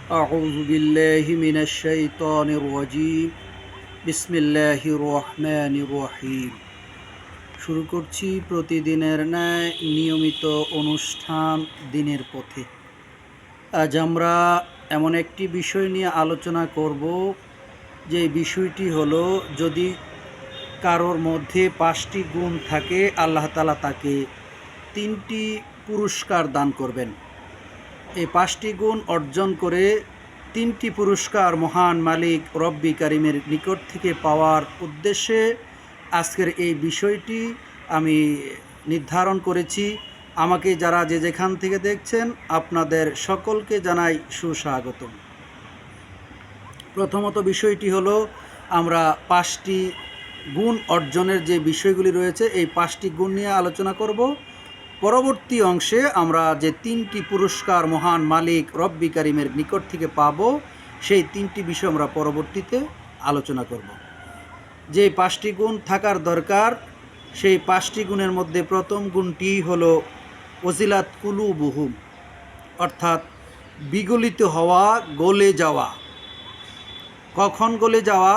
أعوذ بالله من الشيطان الرجيم بسم الله الرحمن الرحيم। শুরু করছি প্রতিদিনের ন্যায় নিয়মিত অনুষ্ঠান দিনের পথে। আজ আমরা এমন একটি বিষয় নিয়ে আলোচনা করব, যে বিষয়টি হলো, যদি কারোর মধ্যে 5টি গুণ থাকে, আল্লাহ তাআলা তাকে 3টি পুরস্কার দান করবেন। এই 5টি গুণ অর্জন করে 3টি পুরস্কার মহান মালিক রব্বি কারিমের নিকট থেকে পাওয়ার উদ্দেশ্যে আজকের এই বিষয়টি আমি নির্ধারণ করেছি। আমাকে যারা যেখান থেকে দেখছেন, আপনাদের সকলকে জানাই সুস্বাগতম। প্রথমত বিষয়টি হলো, আমরা 5টি গুণ অর্জনের যে বিষয়গুলি রয়েছে, এই 5টি গুণ নিয়ে আলোচনা করব। পরবর্তী অংশে আমরা যে 3টি পুরস্কার মহান মালিক রব্বি কারিমের নিকট থেকে পাব, সেই 3টি বিষয় আমরা পরবর্তীতে আলোচনা করব। যে 5টি গুণ থাকার দরকার, সেই 5টি গুণের মধ্যে প্রথম গুণটি হলো ওজিলাত কুলুবুহুম, অর্থাৎ বিগলিত হওয়া, গলে যাওয়া। কখন গলে যাওয়া?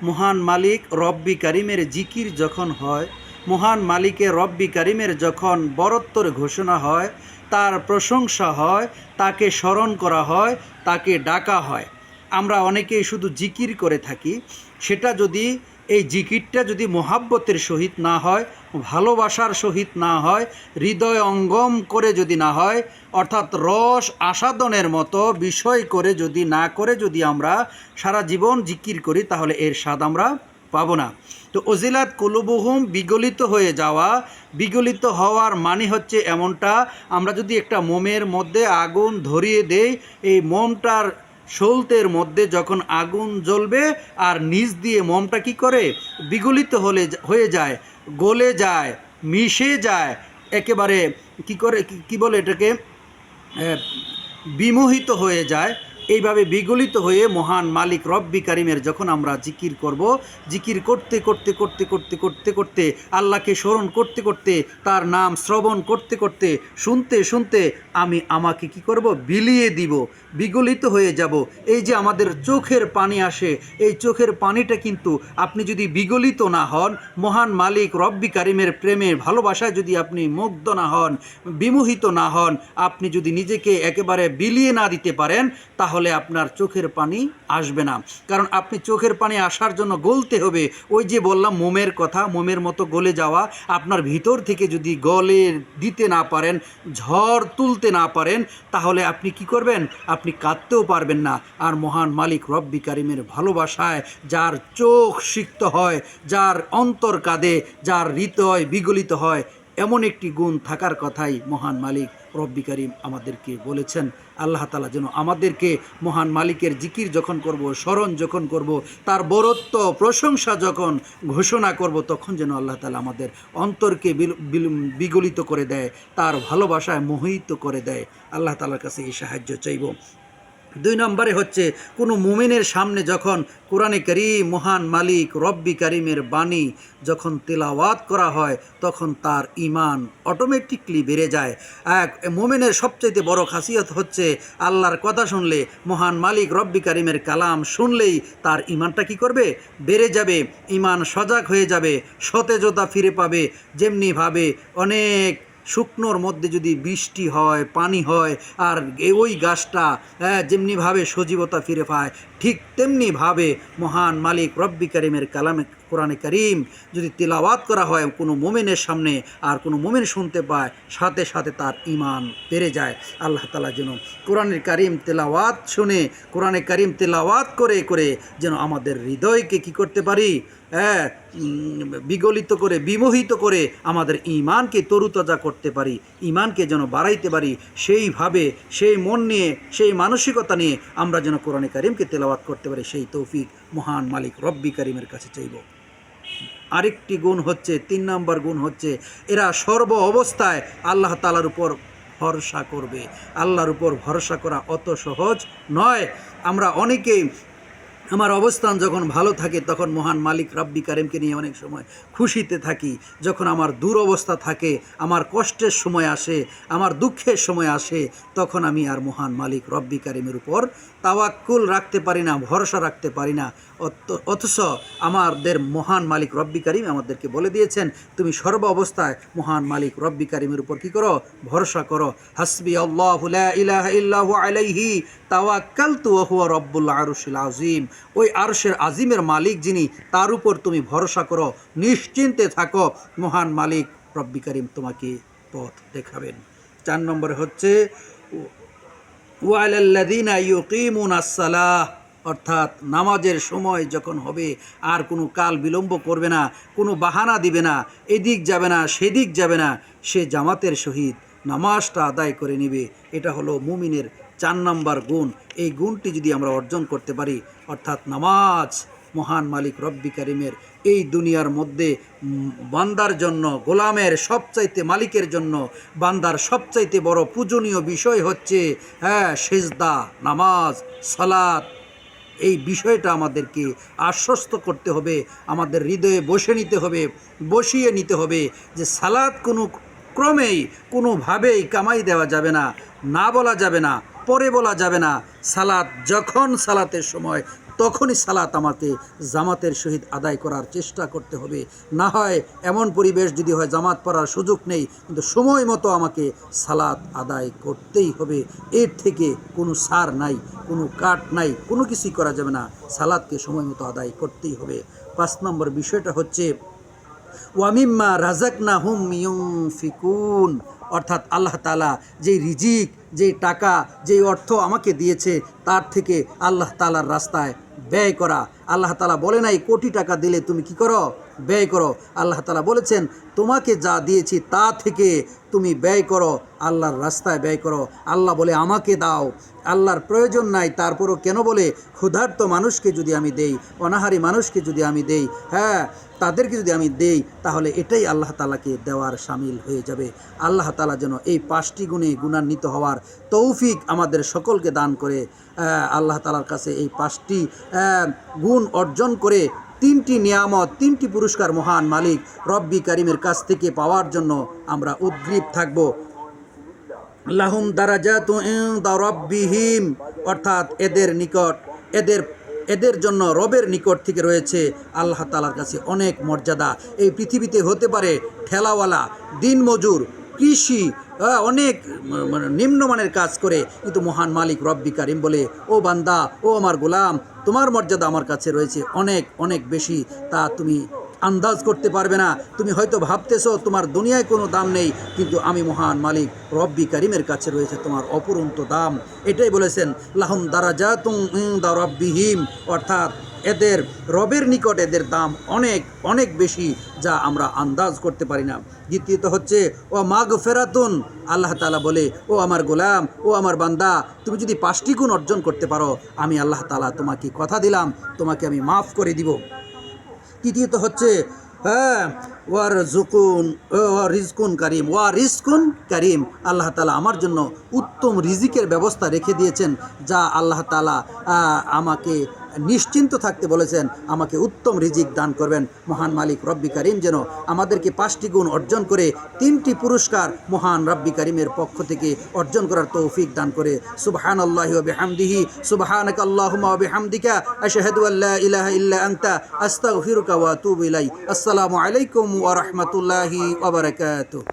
মহান মালিক রব্বি কারিমের জিকির যখন হয়, মহান মালিকের রব্বি কারিমের যখন বরত্বর ঘোষণা হয়, তার প্রশংসা হয়, তাকে স্মরণ করা হয়, তাকে ডাকা হয়। আমরা অনেকেই শুধু জিকির করে থাকি, সেটা যদি এই জিকিরটা যদি মোহাব্বতের সহিত না হয়, ভালোবাসার সহিত না হয়, হৃদয় অঙ্গম করে যদি না হয়, অর্থাৎ রস আস্বাদনের মতো বিষয় করে যদি না করে যদি আমরা সারা জীবন জিকির করি, তাহলে এর স্বাদ আমরা পাবো না। তো ওজিলাত কুলুবুহুম, বিগলিত হয়ে যাওয়া। বিগলিত হওয়ার মানে হচ্ছে এমনটা, আমরা যদি একটা মোমের মধ্যে আগুন ধরিয়ে দেই, এই মোমটার সলতের মধ্যে যখন আগুন জ্বলবে, আর নিচ দিয়ে মোমটা কি করে? বিগলিত হয়ে যায়, গলে যায়, মিশে যায়, একেবারে কি বলে এটাকে, বিমোহিত হয়ে যায়। এইভাবে বিগলিত হয়ে মহান মালিক রব্বি কারিমের যখন আমরা জিকির করব, জিকির করতে করতে করতে করতে করতে করতে আল্লাহকে স্মরণ করতে করতে, তার নাম শ্রবণ করতে করতে, শুনতে শুনতে আমাকে কি করব? বিলিয়ে দিব, বিগলিত হয়ে যাব। এই যে আমাদের চোখের পানি আসে, এই চোখের পানিটা কিন্তু আপনি যদি বিগলিত না হন, মহান মালিক রব্বি কারিমের প্রেমে ভালোবাসায় যদি আপনি মুগ্ধ না হন, বিমোহিত না হন, আপনি যদি নিজেকে একেবারে বিলিয়ে না দিতে পারেন, তাহলে আপনার চোখের পানি আসবে না। কারণ আপনি চোখের পানি আসার জন্য গলতে হবে। ওই যে বললাম মোমের কথা, মোমের মতো গলে যাওয়া। আপনার ভিতর থেকে যদি গলে দিতে না পারেন, ঝড় তুলতে না পারেন, তাহলে আপনি কি করবেন? আপনি কাঁদতেও পারবেন না। আর মহান মালিক রব্বি কারিমের ভালোবাসায় যার চোখ সিক্ত হয়, যার অন্তর কাঁদে, যার হৃদয় বিগলিত হয়, এমন একটি গুণ থাকার কথাই মহান মালিক রব্বি কারিম আমাদেরকে বলেছেন। আল্লাহ তাআলা যেন আমাদেরকে মহান মালিকের জিকির যখন করব, স্মরণ যখন করব, তার বরত্ব প্রশংসা যখন ঘোষণা করব, তখন যেন আল্লাহ তাআলা আমাদের অন্তরকে বিগলিত করে দেয়, তার ভালোবাসায় মোহিত করে দেয়। আল্লাহ তাআলার কাছে এই সাহায্য চাইব। 2 নম্বরে হচ্ছে, কোনো মুমিনের সামনে যখন কোরআনে কারীম, মহান মালিক রব্বি কারিমের বাণী যখন তেলাওয়াত করা হয়, তখন তার ঈমান অটোমেটিকলি বেড়ে যায়। এক মুমিনের সবচাইতে বড় খাসিয়ত হচ্ছে, আল্লাহর কথা শুনলে, মহান মালিক রব্বি কারিমের কালাম শুনলেই তার ঈমানটা কি করবে? বেড়ে যাবে, ঈমান সজাগ হয়ে যাবে, সতেজতা ফিরে পাবে। যেমনিভাবে অনেক শুকনোর মধ্যে যদি বৃষ্টি হয়, পানি হয়, আর ওই গাছটা যেমনিভাবে সজীবতা ফিরে পায়, ঠিক তেমনিভাবে মহান মালিক রব্বি কারিমের কালামে কোরআনে কারীম যদি তিলাওয়াত করা হয় কোনো মোমেনের সামনে, আর কোনো মোমেন শুনতে পায়, সাথে সাথে তার ঈমান বেড়ে যায়। আল্লাহ তাআলা যেন কোরআনের কারীম তেলাওয়াত শুনে, কোরআনে কারীম তেলাওয়াত করে করে যেন আমাদের হৃদয়কে কি করতে পারি? বিগলিত করে, বিমোহিত করে আমাদের ঈমানকে তরুতাজা করতে পারি, ঈমানকে যেন বাড়াইতে পারি। সেইভাবে, সেই মন নিয়ে, সেই মানসিকতা নিয়ে আমরা যেন কোরআনে কারীমকে তেলাওয়াত করতে পারি, সেই তৌফিক মহান মালিক রব্বি কারিমের কাছে চাইব। আরেকটি গুণ হচ্ছে, 3 নম্বর গুণ হচ্ছে, এরা সর্ব অবস্থায় আল্লাহ তাআলার উপর ভরসা করবে। আল্লাহর উপর ভরসা করা অত সহজ নয়। আমরা অনেকেই আমার অবস্থান যখন ভালো থাকে তখন মহান মালিক রব্বি কারিমকে নিয়ে অনেক সময় খুশিতে থাকি। যখন আমার দুরবস্থা থাকে, আমার কষ্টের সময় আসে, আমার দুঃখের সময় আসে, তখন আমি আর মহান মালিক রব্বি কারিমের উপর তাওয়াক্কুল রাখতে পারি না, ভরসা রাখতে পারি না। অথচ আমাদের মহান মালিক রব্বি কারিম আমাদেরকে বলে দিয়েছেন, তুমি সর্ব অবস্থায় মহান মালিক রব্বি কারিমের উপর কী করো? ভরসা করো। হাসবি আল্লাহু লা ইলাহা ইল্লাহু আলাইহি তাওয়াক্কালতু ওয়া হুয়া রব্বুল আরশিল আযীম। ওই আরশের আজিমের মালিক যিনি, তার উপর তুমি ভরসা করো, নিশ্চিন্তে থাকো, মহান মালিক রব্বি কারিম তোমাকে পথ দেখাবেন। 4 নম্বরে হচ্ছে ওয়ালাল্লাযীনা ইউকিমুনাস সালাহ, অর্থাৎ নামাজের সময় যখন হবে আর কোনো কাল বিলম্ব করবে না, কোনো বাহানা দিবে না, এদিক যাবে না সেদিক যাবে না, সে জামাতের সহিত নামাজটা আদায় করে নেবে। এটা হলো মুমিনের 4 নম্বর গুণ। এই গুণটি যদি আমরা অর্জন করতে পারি, অর্থাৎ নামাজ মহান মালিক রব্বি কারিমের এই দুনিয়ার মধ্যে বান্দার জন্য, গোলামের সবচাইতে মালিকের জন্য বান্দার সবচাইতে বড় পূজনীয় বিষয় হচ্ছে সিজদা, নামাজ, সালাত। এই বিষয়টা আমাদেরকে আশ্বস্ত করতে হবে, আমাদের হৃদয়ে বসিয়ে নিতে হবে যে সালাত কোনো ক্রমেই কোনোভাবেই কামাই দেওয়া যাবে না, না বলা যাবে না, পরে বলা যাবে না। সালাত যখন সালাতের সময় তখনই সালাত আমাকে জামাতের সহিত আদায় করার চেষ্টা করতে হবে। না হয় এমন পরিবেশ যদি হয় জামাত পড়ার সুযোগ নেই, কিন্তু সময় মতো আমাকে সালাত আদায় করতেই হবে। এর থেকে কোনো ছাড় নাই, কোনো কাট নাই, কোনো কিছুই করা যাবে না। সালাতকে সময় মতো আদায় করতেই হবে। 5 নম্বর বিষয়টা হচ্ছে ওয়ামিম্মা রাযাকনাহুম ইউনফিকুন, অর্থাৎ আল্লাহ তাআলা যেই রিজিক, যেই টাকা, যেই অর্থ আমাকে দিয়েছে তার থেকে আল্লাহ তাআলার রাস্তায় ব্যয় করা। আল্লাহ তাআলা বলে নাই কোটি টাকা দিলে তুমি কি করো? ব্যয় করো। আল্লাহ তাআলা বলেছেন তোমাকে যা দিয়েছি তা থেকে তুমি ব্যয় করো, আল্লাহর রাস্তায় ব্যয় করো। আল্লাহ বলে আমাকে দাও, আল্লাহর প্রয়োজন নাই, তারপরও কেন বলে ক্ষুধার্ত মানুষকে যদি আমি দেই, অনাহারী মানুষকে যদি আমি দেই, তাদেরকে যদি আমি দেই, তাহলে এটাই আল্লাহ তাআলাকে দেওয়ার শামিল হয়ে যাবে। আল্লাহ তাআলা যেন এই 5টি গুণে গুণান্বিত হওয়ার তৌফিক আমাদের সকলকে দান করে। আল্লাহ তাআলার কাছে এই 5টি গুণ অর্জন করে 3টি নিয়ামত, 3টি পুরস্কার মহান মালিক রব্বি কারিমের কাছ থেকে পাওয়ার জন্য আমরা উদ্গ্রীব থাকব। লাহুম দারাজাতু ইনদা রাব্বিহিম, অর্থাৎ এদের নিকট, এদের জন্য রবের নিকট থেকে রয়েছে আল্লাহ তাআলার কাছে অনেক মর্যাদা। এই পৃথিবীতে হতে পারে ঠেলাওয়ালা, দিনমজুর, কৃষি, অনেক নিম্নমানের কাজ করে, কিন্তু মহান মালিক রব্বি কারিম বলে, ও বান্দা, ও আমার গোলাম, তোমার মর্যাদা আমার কাছে রয়েছে অনেক অনেক বেশি, তা তুমি আন্দাজ করতে পারবে না। তুমি হয়তো ভাবতেছো তোমার দুনিয়ায় কোনো দাম নেই, কিন্তু আমি মহান মালিক রব্বি কারিমের কাছে রয়েছে তোমার অপরন্ত দাম। এটাই বলেছেন লাহুম দারাজাতুন ইনদা রাব্বিহিম, অর্থাৎ এদের রবের নিকট এদের দাম অনেক অনেক বেশি, যা আমরা আন্দাজ করতে পারি না। দ্বিতীয়ত হচ্ছে ও মাগফিরাতুন, আল্লাহ তাআলা বলে, ও আমার গোলাম, ও আমার বান্দা, তুমি যদি 5টি গুণ অর্জন করতে পারো, আমি আল্লাহ তাআলা তোমাকে কথা দিলাম, তোমাকে আমি মাফ করে দিব। তৃতীয়ত হচ্ছে রিজকুন কারিম, আল্লাহ তাআলা আমার জন্য উত্তম রিজিকের ব্যবস্থা রেখে দিয়েছেন, যা আল্লাহ তাআলা আমাকে নিশ্চিন্ত থাকতে বলেছেন, আমাকে উত্তম রিজিক দান করবেন। মহান মালিক রব্বি কারিম যেন আমাদেরকে 5টি গুণ অর্জন করে 3টি পুরস্কার মহান রব্বি কারিমের পক্ষ থেকে অর্জন করার তৌফিক দান করে। সুবহানাল্লাহি ওয়া বিহামদিহি, সুবহানাকা আল্লাহুম্মা ওয়া বিহামদিকা, আশহাদু আল্লা ইলাহা ইল্লা আনতা, আস্তাগফিরুকা ওয়া আতুবু ইলাইক। আসসালামু আলাইকুম ওয়া রাহমাতুল্লাহি ওয়া বারাকাতুহু।